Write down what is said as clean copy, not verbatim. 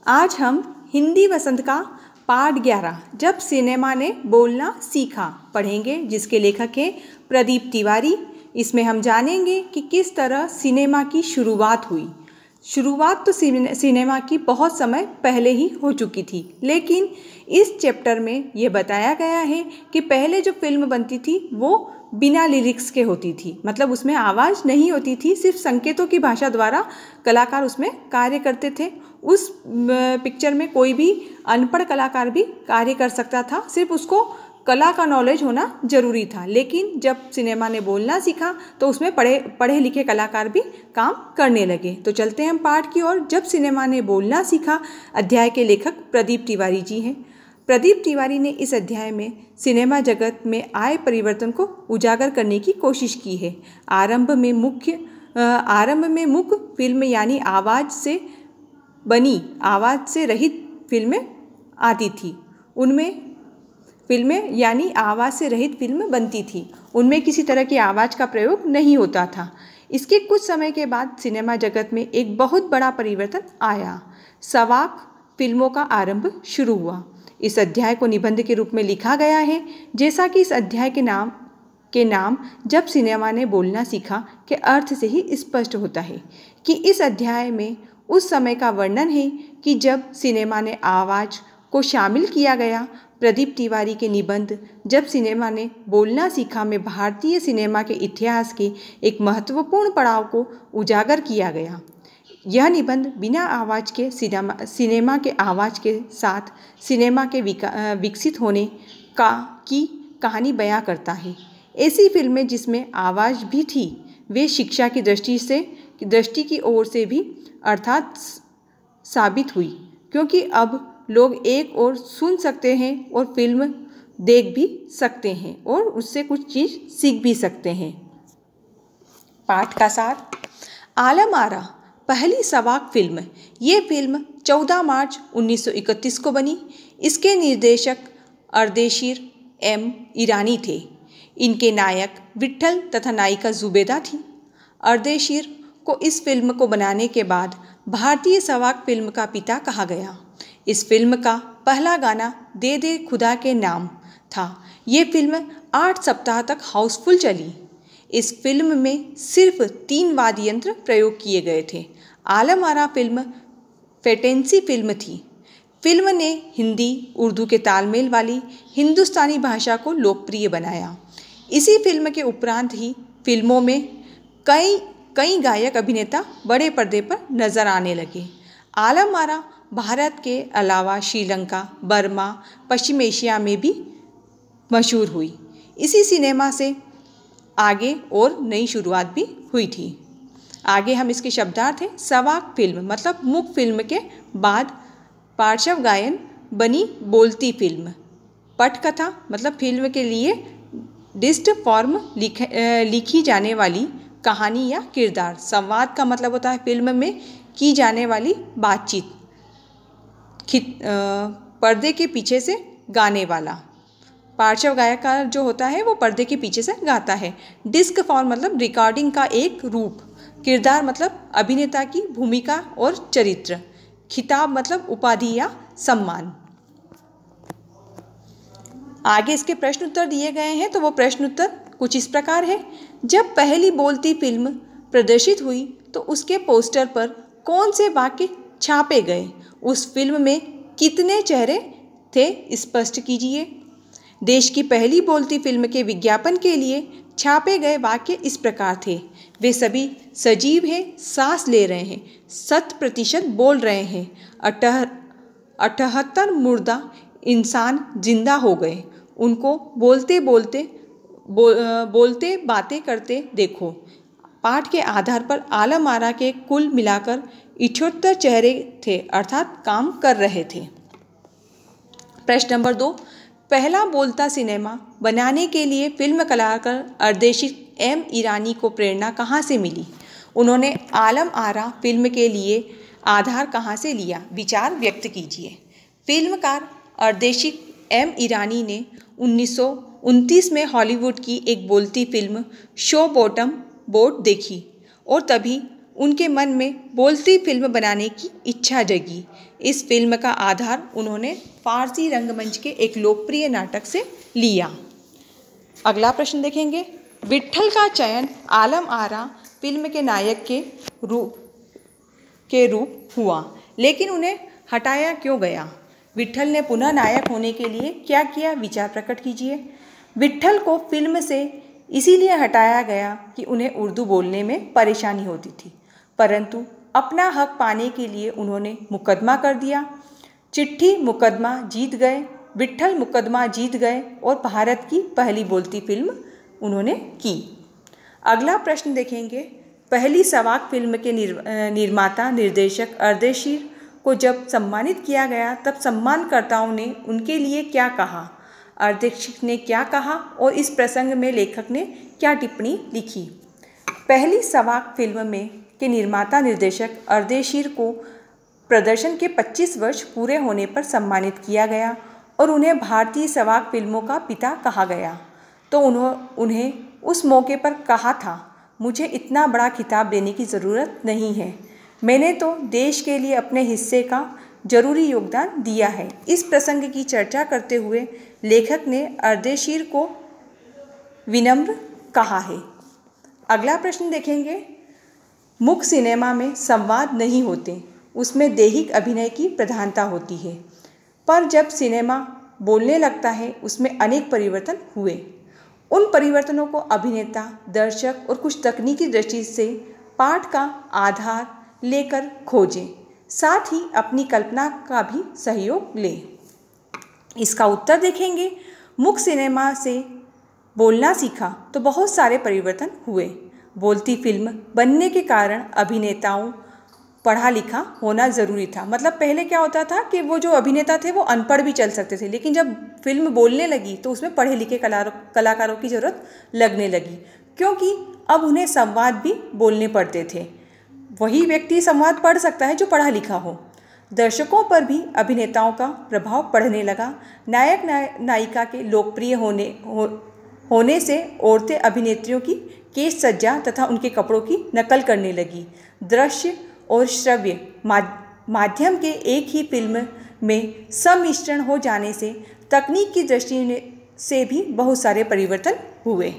आज हम हिंदी वसंत का पाठ 11 जब सिनेमा ने बोलना सीखा पढ़ेंगे, जिसके लेखक हैं प्रदीप तिवारी। इसमें हम जानेंगे कि किस तरह सिनेमा की शुरुआत हुई। शुरुआत तो सिनेमा की बहुत समय पहले ही हो चुकी थी, लेकिन इस चैप्टर में ये बताया गया है कि पहले जो फिल्म बनती थी वो बिना लिरिक्स के होती थी, मतलब उसमें आवाज़ नहीं होती थी, सिर्फ संकेतों की भाषा द्वारा कलाकार उसमें कार्य करते थे। उस पिक्चर में कोई भी अनपढ़ कलाकार भी कार्य कर सकता था, सिर्फ उसको कला का नॉलेज होना जरूरी था। लेकिन जब सिनेमा ने बोलना सीखा तो उसमें पढ़े लिखे कलाकार भी काम करने लगे। तो चलते हैं हम पाठ की ओर। जब सिनेमा ने बोलना सीखा अध्याय के लेखक प्रदीप तिवारी जी हैं। प्रदीप तिवारी ने इस अध्याय में सिनेमा जगत में आए परिवर्तन को उजागर करने की कोशिश की है। आरंभ में मुख्य फिल्म यानी आवाज़ से रहित फिल्में आती थी। आवाज़ से रहित फिल्म बनती थी, उनमें किसी तरह की आवाज़ का प्रयोग नहीं होता था। इसके कुछ समय के बाद सिनेमा जगत में एक बहुत बड़ा परिवर्तन आया। सवाक फिल्मों का आरंभ शुरू हुआ। इस अध्याय को निबंध के रूप में लिखा गया है। जैसा कि इस अध्याय के नाम जब सिनेमा ने बोलना सीखा के अर्थ से ही स्पष्ट होता है कि इस अध्याय में उस समय का वर्णन है कि जब सिनेमा ने आवाज़ को शामिल किया गया। प्रदीप तिवारी के निबंध जब सिनेमा ने बोलना सीखा में भारतीय सिनेमा के इतिहास के एक महत्वपूर्ण पड़ाव को उजागर किया गया। यह निबंध बिना आवाज़ के सिनेमा के आवाज़ के साथ सिनेमा के विकसित होने की कहानी बयां करता है। ऐसी फिल्में जिसमें आवाज़ भी थी वे शिक्षा की दृष्टि की ओर से भी अर्थात साबित हुई, क्योंकि अब लोग एक और सुन सकते हैं और फिल्म देख भी सकते हैं और उससे कुछ चीज़ सीख भी सकते हैं। पाठ का सार। आलम आरा पहली सवाक फिल्म। ये फिल्म 14 मार्च 1931 को बनी। इसके निर्देशक अर्देशीर एम ईरानी थे। इनके नायक विट्ठल तथा नायिका जुबेदा थी। अर्देशीर को इस फिल्म को बनाने के बाद भारतीय सवाक फिल्म का पिता कहा गया। इस फिल्म का पहला गाना दे दे खुदा के नाम था। ये फिल्म 8 सप्ताह तक हाउसफुल चली। इस फिल्म में सिर्फ 3 वाद्य यंत्र प्रयोग किए गए थे। Alam Ara film fantasy film थी। फिल्म ने हिंदी उर्दू के तालमेल वाली हिंदुस्तानी भाषा को लोकप्रिय बनाया। इसी फिल्म के उपरांत ही फिल्मों में कई गायक अभिनेता बड़े पर्दे पर नजर आने लगे। आलम आरा भारत के अलावा श्रीलंका, बर्मा, पश्चिम एशिया में भी मशहूर हुई। इसी सिनेमा से आगे और नई शुरुआत भी हुई थी। आगे हम इसके शब्दार्थ हैं। सवाक फिल्म मतलब मुख्य फिल्म के बाद पार्श्व गायन बनी बोलती फिल्म। पटकथा मतलब फिल्म के लिए डिस्ट फॉर्म लिखी जाने वाली कहानी या किरदार। संवाद का मतलब होता है फिल्म में की जाने वाली बातचीत। पर्दे के पीछे से गाने वाला। पार्श्व गायक का जो होता है वो पर्दे के पीछे से गाता है। डिस्क फॉर्म मतलब रिकॉर्डिंग का एक रूप। किरदार मतलब अभिनेता की भूमिका और चरित्र। खिताब मतलब उपाधि या सम्मान। आगे इसके प्रश्न उत्तर दिए गए हैं, तो वो प्रश्न उत्तर कुछ इस प्रकार है। जब पहली बोलती फिल्म प्रदर्शित हुई तो उसके पोस्टर पर कौन से वाक्य छापे गए? उस फिल्म में कितने चेहरे थे स्पष्ट कीजिए। देश की पहली बोलती फिल्म के विज्ञापन के लिए छापे गए वाक्य इस प्रकार थे। वे सभी सजीव हैं, सांस ले रहे हैं, 100% बोल रहे हैं। 78 मुर्दा इंसान जिंदा हो गए, उनको बोलते बातें करते देखो। पाठ के आधार पर आलम आरा के कुल मिलाकर 78 चेहरे थे, अर्थात काम कर रहे थे। प्रश्न नंबर 2। पहला बोलता सिनेमा बनाने के लिए फिल्म कलाकार अर्देशीर एम ईरानी को प्रेरणा कहाँ से मिली? उन्होंने आलम आरा फिल्म के लिए आधार कहाँ से लिया? विचार व्यक्त कीजिए। फिल्मकार अर्देशीर एम ईरानी ने 1929 में हॉलीवुड की एक बोलती फिल्म शो बॉटम बोट देखी और तभी उनके मन में बोलती फिल्म बनाने की इच्छा जगी। इस फिल्म का आधार उन्होंने फारसी रंगमंच के एक लोकप्रिय नाटक से लिया। अगला प्रश्न देखेंगे, विट्ठल का चयन आलम आरा फिल्म के नायक के रूप हुआ, लेकिन उन्हें हटाया क्यों गया? विट्ठल ने पुनः नायक होने के लिए क्या किया? विचार प्रकट कीजिए। विट्ठल को फिल्म से इसीलिए हटाया गया कि उन्हें उर्दू बोलने में परेशानी होती थी, परंतु अपना हक पाने के लिए उन्होंने मुकदमा कर दिया। चिट्ठी मुकदमा जीत गए, विट्ठल मुकदमा जीत गए और भारत की पहली बोलती फिल्म उन्होंने की। अगला प्रश्न देखेंगे, पहली सवाक फिल्म के निर्माता निर्देशक अर्देशीर को जब सम्मानित किया गया तब सम्मानकर्ताओं ने उनके लिए क्या कहा? अर्देशीर ने क्या कहा और इस प्रसंग में लेखक ने क्या टिप्पणी लिखी? पहली सवाक फिल्म के निर्माता निर्देशक अर्देशीर को प्रदर्शन के 25 वर्ष पूरे होने पर सम्मानित किया गया और उन्हें भारतीय सवाक फिल्मों का पिता कहा गया। तो उन्हें उस मौके पर कहा था, मुझे इतना बड़ा खिताब देने की ज़रूरत नहीं है, मैंने तो देश के लिए अपने हिस्से का जरूरी योगदान दिया है। इस प्रसंग की चर्चा करते हुए लेखक ने अर्देशीर को विनम्र कहा है। अगला प्रश्न देखेंगे, मुख्य सिनेमा में संवाद नहीं होते, उसमें दैहिक अभिनय की प्रधानता होती है, पर जब सिनेमा बोलने लगता है उसमें अनेक परिवर्तन हुए। उन परिवर्तनों को अभिनेता, दर्शक और कुछ तकनीकी दृष्टि से पाठ का आधार लेकर खोजें, साथ ही अपनी कल्पना का भी सहयोग लें। इसका उत्तर देखेंगे, मुख्य सिनेमा से बोलना सीखा तो बहुत सारे परिवर्तन हुए। बोलती फिल्म बनने के कारण अभिनेताओं पढ़ा लिखा होना ज़रूरी था। मतलब पहले क्या होता था कि वो जो अभिनेता थे वो अनपढ़ भी चल सकते थे, लेकिन जब फिल्म बोलने लगी तो उसमें पढ़े लिखे कलाकारों की ज़रूरत लगने लगी, क्योंकि अब उन्हें संवाद भी बोलने पड़ते थे। वही व्यक्ति संवाद पढ़ सकता है जो पढ़ा लिखा हो। दर्शकों पर भी अभिनेताओं का प्रभाव पड़ने लगा। नायक नायिका के लोकप्रिय होने से औरतें अभिनेत्रियों की केश सज्जा तथा उनके कपड़ों की नकल करने लगी। दृश्य और श्रव्य माध्यम के एक ही फिल्म में सम्मिश्रण हो जाने से तकनीक की दृष्टि से भी बहुत सारे परिवर्तन हुए।